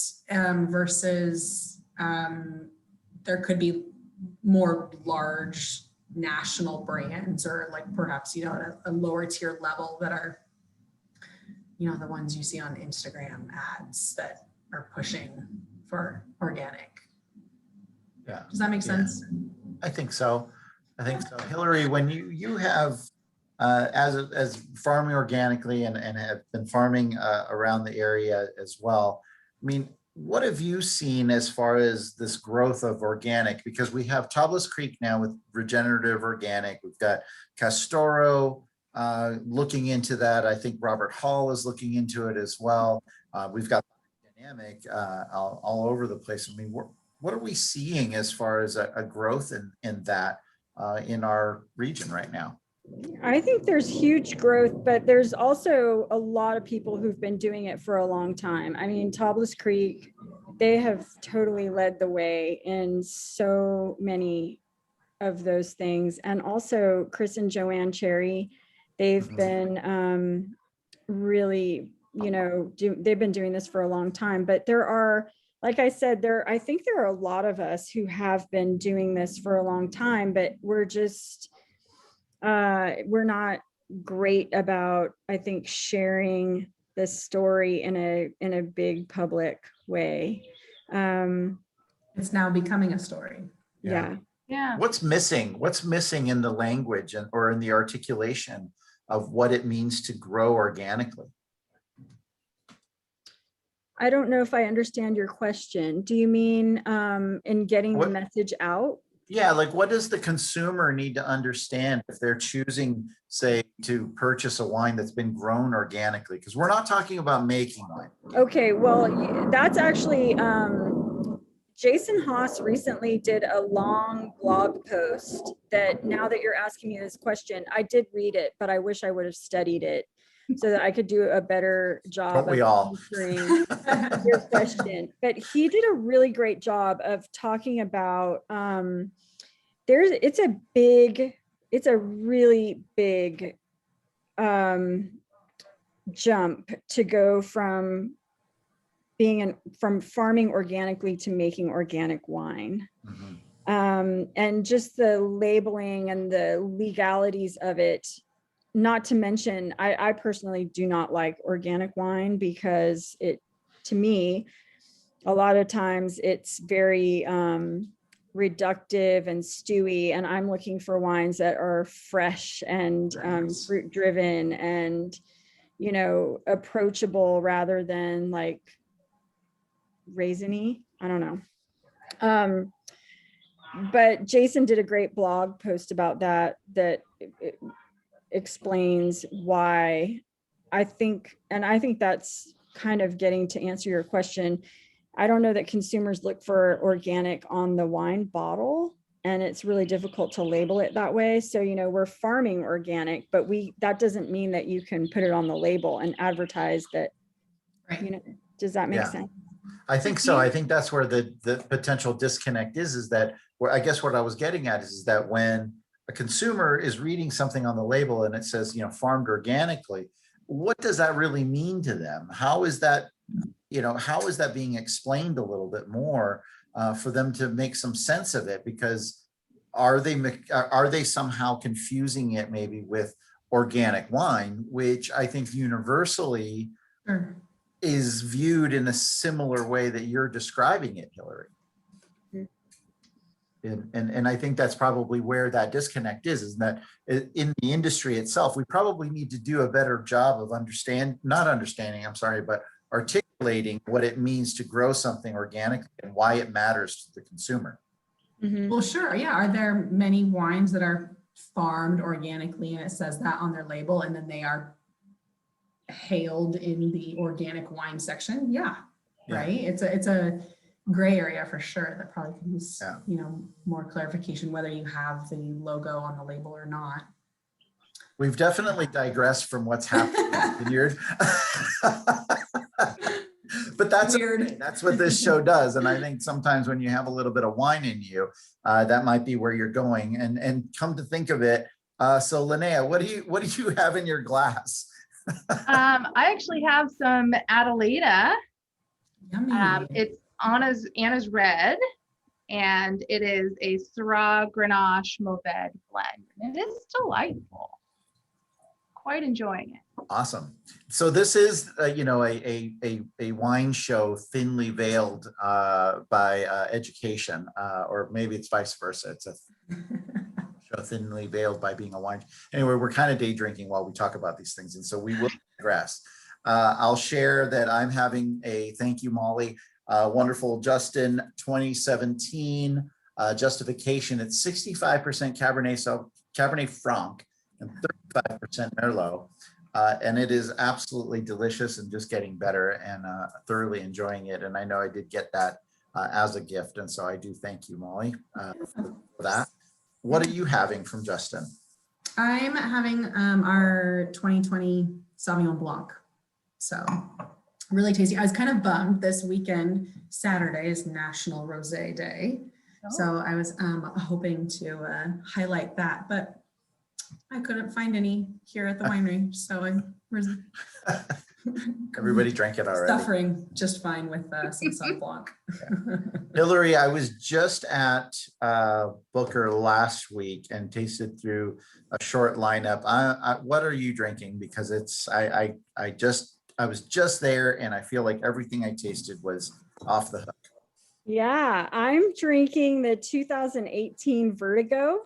S1: versus there could be more large national brands, or like perhaps, you know, at a lower tier level that are, you know, the ones you see on Instagram ads that are pushing for organic.
S2: Yeah.
S1: Does that make sense?
S2: I think so. Hilary, when you have as farming organically and have been farming around the area as well, I mean, what have you seen as far as this growth of organic? Because we have Tablas Creek now with regenerative organic. We've got Castoro looking into that. I think Robert Hall is looking into it as well. We've got dynamic all over the place. I mean, what are we seeing as far as a growth in that in our region right now?
S4: I think there's huge growth, but there's also a lot of people who've been doing it for a long time. I mean, Tablas Creek, they have totally led the way in so many of those things. And also Chris and Joanne Cherry, they've been really, you know, they've been doing this for a long time. But there are, like I said, I think there are a lot of us who have been doing this for a long time, but we're just, we're not great about, I think, sharing this story in a big public way.
S1: It's now becoming a story.
S4: Yeah.
S3: Yeah.
S2: What's missing? What's missing in the language or in the articulation of what it means to grow organically?
S4: I don't know if I understand your question. Do you mean in getting the
S2: What-
S4: message out?
S2: Yeah, like what does the consumer need to understand if they're choosing, say, to purchase a wine that's been grown organically? Because we're not talking about making wine.
S4: Okay, well, that's actually, Jason Haas recently did a long blog post that, now that you're asking me this question, I did read it, but I wish I would have studied it so that I could do a better job
S2: Don't we
S4: of
S2: all?
S4: answering your question. But he did a really great job of talking about, it's a really big jump to go from from farming organically to making organic wine.
S2: Mhm.
S4: And just the labeling and the legalities of it. Not to mention, I personally do not like organic wine because to me, a lot of times it's very reductive and stewy, and I'm looking for wines that are fresh and
S2: Nice.
S4: fruit driven and, approachable rather than like raisiny. I don't know. But Jason did a great blog post about that it explains why I think that's kind of getting to answer your question. I don't know that consumers look for organic on the wine bottle, and it's really difficult to label it that way. So, we're farming organic, but that doesn't mean that you can put it on the label and advertise that,
S1: Right.
S4: Does that make
S2: Yeah.
S4: sense?
S2: I think so. I think that's where the potential disconnect is that where I guess what I was getting at is that when a consumer is reading something on the label and it says, farmed organically, what does that really mean to them? How is that being explained a little bit more for them to make some sense of it? Because are they somehow confusing it maybe with organic wine, which I think universally
S1: Sure.
S2: is viewed in a similar way that you're describing it, Hilary. And I think that's probably where that disconnect is that in the industry itself, we probably need to do a better job of articulating what it means to grow something organically and why it matters to the consumer.
S4: Mhm.
S1: Well, sure. Yeah. Are there many wines that are farmed organically and it says that on their label and then they are hailed in the organic wine section? Yeah. Right. It's a gray area for sure that probably could use, more clarification whether you have the logo on the label or not.
S2: We've definitely digressed from what's happening in Vineyard. But that's
S1: Weird.
S2: okay. That's what this show does. And I think sometimes when you have a little bit of wine in you, that might be where you're going. And come to think of it, so Linnea, what do you have in your glass?
S3: I actually have some Adelaida.
S1: Yummy.
S3: It's Anna's Red, and it is a Syrah Grenache Mourvèdre blend. And it is delightful. Quite enjoying it.
S2: Awesome. So this is, a wine show thinly veiled by education, or maybe it's vice versa. It's a show thinly veiled by being a wine. Anyway, we're kind of day drinking while we talk about these things, and so we will digress. I'll share that I'm having a thank you, Molly. Wonderful Justin 2017 justification. It's 65% Cabernet Franc and 35% Merlot. And it is absolutely delicious and just getting better, and thoroughly enjoying it. And I know I did get that as a gift. And so I do thank you, Molly, for that. What are you having from Justin?
S1: I'm having our 2020 Sauvignon Blanc. So really tasty. I was kind of bummed this weekend. Saturday is National Rosé Day. So I was hoping to highlight that, but I couldn't find any here at the winery. So I was
S2: Everybody drank it already.
S1: suffering just fine with some Sauvignon Blanc.
S2: Hilary, I was just at Booker last week and tasted through a short lineup. What are you drinking? Because I was just there and I feel like everything I tasted was off the hook.
S4: Yeah, I'm drinking the 2018 Vertigo.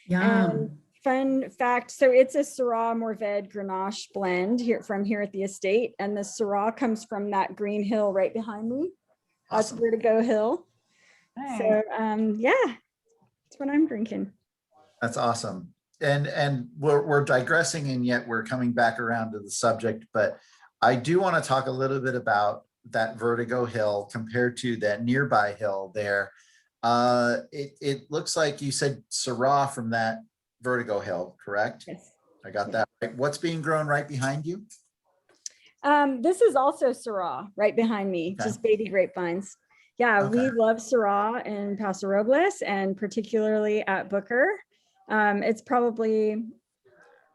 S4: And
S1: Yum.
S4: fun fact, so it's a Syrah Mourvedre Grenache blend here at the estate. And the Syrah comes from that green hill right behind me. That's
S2: Awesome.
S4: Vertigo Hill.
S3: Nice.
S4: So yeah, that's what I'm drinking.
S2: That's awesome. And we're digressing, and yet we're coming back around to the subject, but I do want to talk a little bit about that Vertigo Hill compared to that nearby hill there. It looks like you said Syrah from that Vertigo Hill, correct?
S4: Yes.
S2: I got that right. What's being grown right behind you?
S4: This is also Syrah right behind me,
S2: Okay.
S4: just baby grapevines. Yeah,
S2: Okay.
S4: we love Syrah in Paso Robles and particularly at Booker. It's probably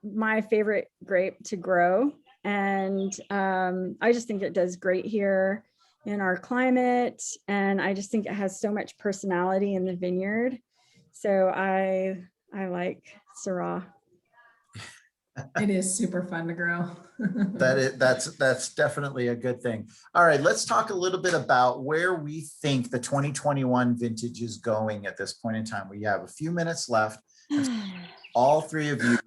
S4: my favorite grape to grow. And I just think it does great here in our climate. And I just think it has so much personality in the vineyard. So I like Syrah.
S1: It is super fun to grow.
S2: That's definitely a good thing. All right, let's talk a little bit about where we think the 2021 vintage is going at this point in time. We have a few minutes left. All three of you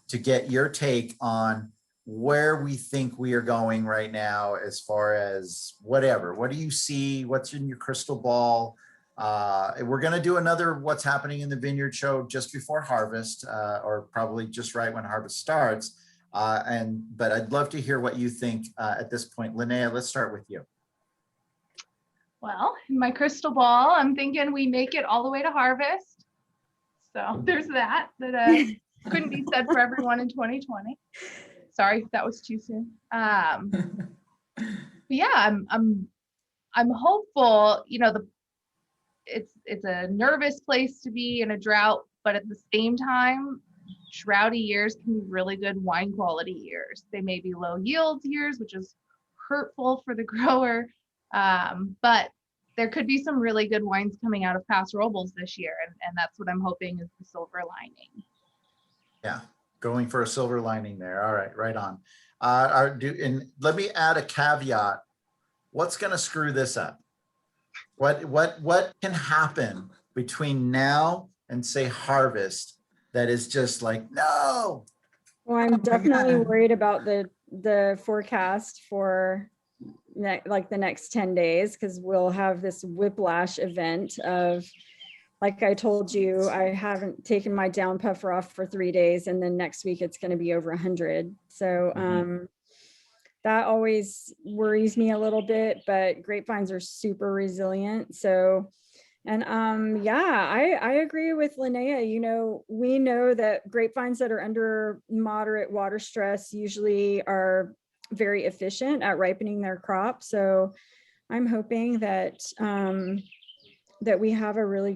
S2: to get your take on where we think we are going right now as far as whatever. What do you see? What's in your crystal ball? We're going to do another What's Happening in the Vineyard show just before harvest, or probably just right when harvest starts. But I'd love to hear what you think at this point. Linnea, let's start with you.
S3: Well, in my crystal ball, I'm thinking we make it all the way to harvest. So there's that couldn't be said for everyone in 2020. Sorry if that was too soon. But yeah, I'm hopeful. You know, it's a nervous place to be in a drought, but at the same time, droughty years can be really good wine quality years. They may be low yield years, which is hurtful for the grower. But there could be some really good wines coming out of Paso Robles this year. And that's what I'm hoping is the silver lining.
S2: Yeah, going for a silver lining there. All right, right on. And let me add a caveat. What's going to screw this up? What can happen between now and say harvest that is just like, no?
S4: Well, I'm definitely worried about the forecast for the next 10 days, because we'll have this whiplash event of, like I told you, I haven't taken my down puffer off for 3 days, and then next week it's going to be over 100. So that always worries me a little bit, but grapevines are super resilient. So, and yeah, I agree with Linnea. You know, we know that grapevines that are under moderate water stress usually are very efficient at ripening their crop. So I'm hoping that that we have a really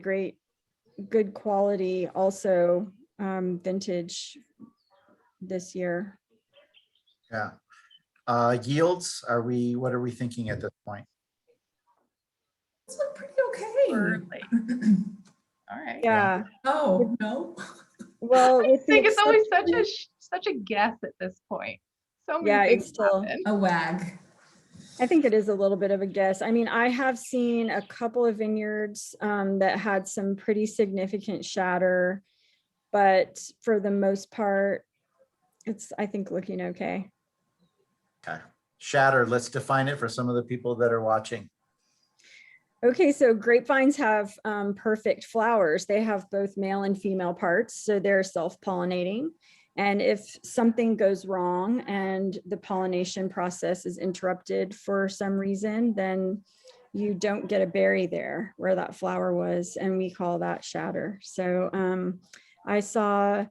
S4: good quality also vintage this year.
S2: Yeah. Yields, what are we thinking at this point?
S1: It's look pretty okay.
S3: Early. All right.
S4: Yeah.
S1: Oh, no.
S4: Well,
S3: I think it's always such a guess at this point. So many things happen.
S1: A wag.
S4: I think it is a little bit of a guess. I mean, I have seen a couple of vineyards that had some pretty significant shatter, but for the most part, it's, I think, looking okay.
S2: Okay. Shatter, let's define it for some of the people that are watching.
S4: Okay, so grapevines have perfect flowers. They have both male and female parts, so they're self-pollinating. And if something goes wrong and the pollination process is interrupted for some reason, then you don't get a berry there where that flower was, and we call that shatter. So I saw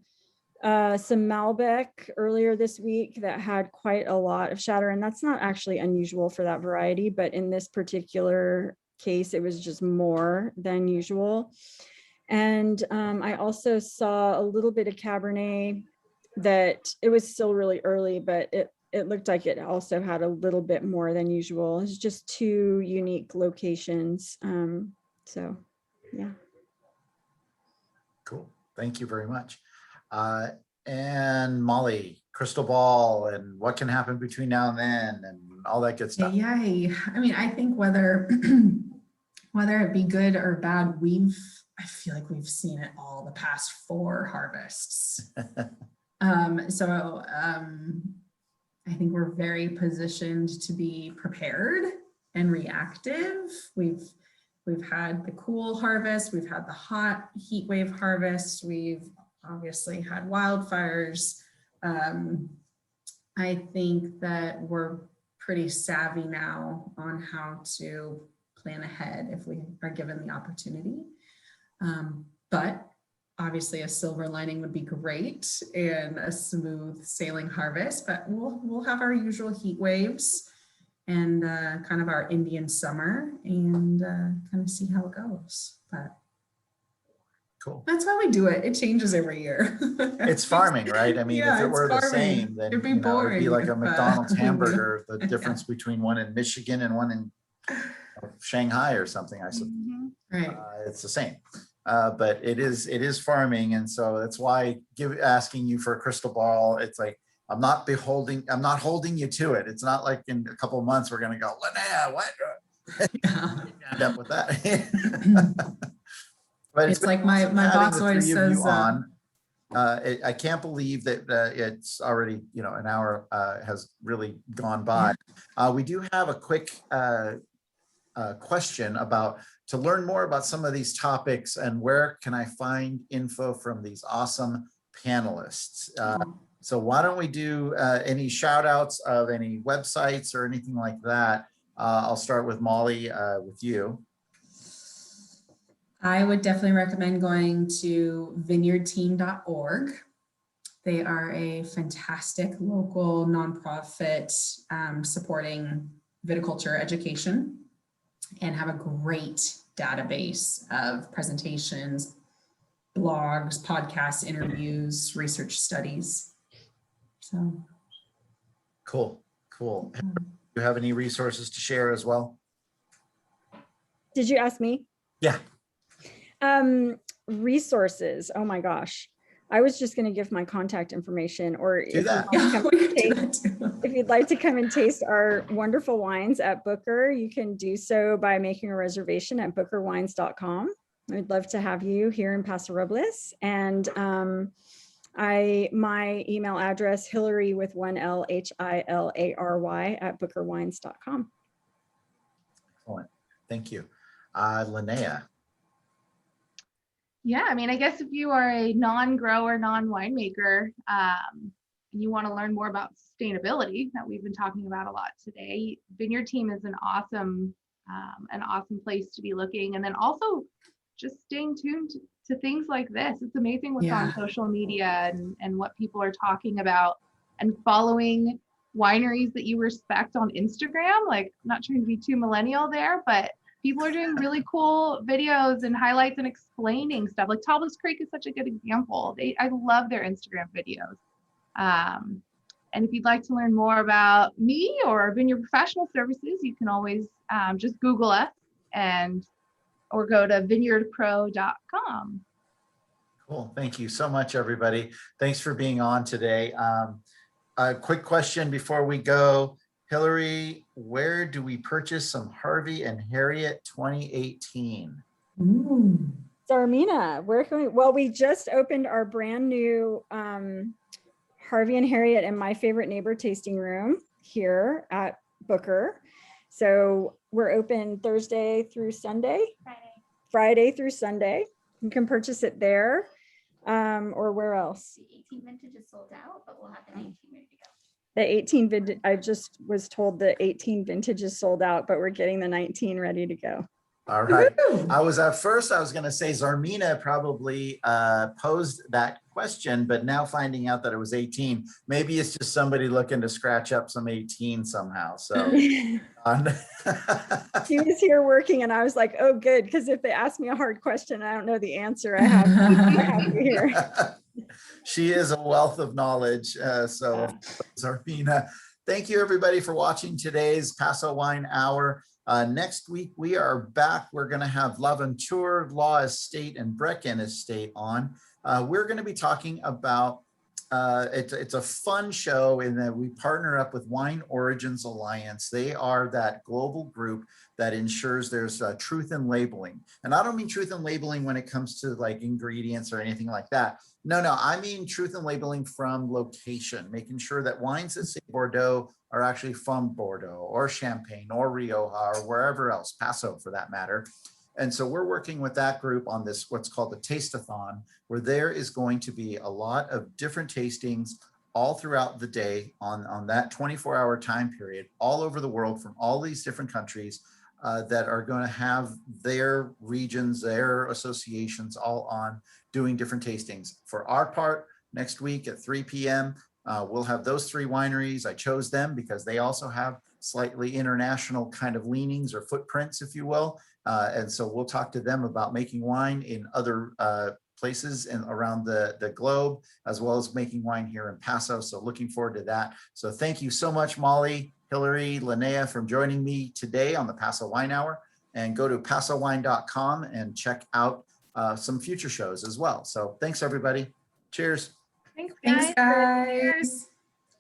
S4: some Malbec earlier this week that had quite a lot of shatter, and that's not actually unusual for that variety, but in this particular case, it was just more than usual. And I also saw a little bit of Cabernet that it was still really early, but it looked like it also had a little bit more than usual. It's just two unique locations. So yeah.
S2: Cool. Thank you very much. And Molly, crystal ball and what can happen between now and then and all that good stuff.
S1: Yay. I mean, I think whether whether it be good or bad, I feel like we've seen it all the past 4 harvests. I think we're very positioned to be prepared and reactive. We've had the cool harvest, we've had the hot heat wave harvest, we've obviously had wildfires. I think that we're pretty savvy now on how to plan ahead if we are given the opportunity. But obviously a silver lining would be great and a smooth sailing harvest, but we'll have our usual heat waves and kind of our Indian summer and kind of see how it goes. But
S2: Cool.
S1: that's why we do it. It changes every year.
S2: It's farming, right? I mean,
S1: Yeah,
S2: if it
S1: it's
S2: were the
S1: farming.
S2: same, then
S1: It'd be
S2: it'd be
S1: boring
S2: like a
S1: if,
S2: McDonald's hamburger, the
S1: yeah.
S2: difference between one in Michigan and one in Shanghai or something, I suppose.
S3: Mhm.
S1: Right.
S2: It's the same. But it is farming. And so that's why asking you for a crystal ball, it's like, I'm not holding you to it. It's not like in a couple of months, we're going to go, Linnea, what?
S1: Yeah.
S2: End up with that. But
S1: It's
S2: been
S1: like my
S2: awesome having
S1: boss
S2: the
S1: always
S2: three of you
S1: says,
S2: on. I can't believe that it's already, an hour has really gone by. We do have a quick question about to learn more about some of these topics and where can I find info from these awesome panelists. So why don't we do any shout outs of any websites or anything like that? I'll start with Molly with you.
S1: I would definitely recommend going to vineyardteam.org. They are a fantastic local nonprofit supporting viticulture education and have a great database of presentations, blogs, podcasts, interviews, research studies. So
S2: Cool. Do you have any resources to share as well?
S4: Did you ask me?
S2: Yeah.
S4: Resources. Oh my gosh. I was just going to give my contact information, or
S2: Do that.
S4: if you'd like to come and taste our wonderful wines at Booker, you can do so by making a reservation at bookerwines.com. I'd love to have you here in Paso Robles. And my email address, Hilary with 1 L, HILARY at bookerwines.com.
S2: Excellent. Thank you. Linnea.
S3: Yeah, I mean, I guess if you are a non-grower, non-winemaker, and you want to learn more about sustainability that we've been talking about a lot today, Vineyard Team is an awesome place to be looking. And then also just staying tuned to things like this. It's amazing what's on social media and what people are talking about, and following wineries that you respect on Instagram. Like, I'm not trying to be too millennial there, but people are doing really cool videos and highlights and explaining stuff. Like Tobless Creek is such a good example. I love their Instagram videos. And if you'd like to learn more about me or Vineyard Professional Services, you can always just Google us or go to vineyardpro.com.
S2: Cool. Thank you so much, everybody. Thanks for being on today. A quick question before we go. Hilary, where do we purchase some Harvey and Harriet 2018?
S4: Zarmina, where can we? Well, we just opened our brand new Harvey and Harriet and My Favorite Neighbor tasting room here at Booker. So we're open Thursday through Sunday. Friday through Sunday. You can purchase it there, or where else?
S5: The 18 vintage is sold out, but we'll have the 19 ready to go.
S4: The 18 vintage, I just was told the 18 vintage is sold out, but we're getting the 19 ready to go.
S2: All right. I was going to say Zarmina probably posed that question, but now finding out that it was 18, maybe it's just somebody looking to scratch up some 18 somehow. So
S4: She was here working and I was like, oh, good. Because if they ask me a hard question, I don't know the answer. I have you here.
S2: She is a wealth of knowledge. So Zarmina, thank you everybody for watching today's Paso Wine Hour. Next week, we are back. We're going to have L'Aventure, Law Estate, and Brecken Estate on. We're going to be talking about it's a fun show in that we partner up with Wine Origins Alliance. They are that global group that ensures there's truth in labeling. And I don't mean truth in labeling when it comes to like ingredients or anything like that. No, I mean truth in labeling from location, making sure that wines that say Bordeaux are actually from Bordeaux or Champagne or Rioja or wherever else, Paso for that matter. And so we're working with that group on this, what's called the Taste-a-thon, where there is going to be a lot of different tastings all throughout the day on that 24-hour time period, all over the world from all these different countries that are going to have their regions, their associations all on doing different tastings. For our part, next week at 3 p.m., we'll have those 3 wineries. I chose them because they also have slightly international kind of leanings or footprints, if you will. And so we'll talk to them about making wine in other places and around the globe, as well as making wine here in Paso. So looking forward to that. So thank you so much, Molly, Hilary, Linnea, for joining me today on the Paso Wine Hour. And go to pasowine.com and check out some future shows as well. So thanks, everybody. Cheers.
S3: Thanks, guys.
S1: Thanks, guys.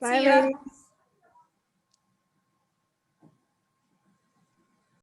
S4: Bye,
S1: See ya.
S4: ladies.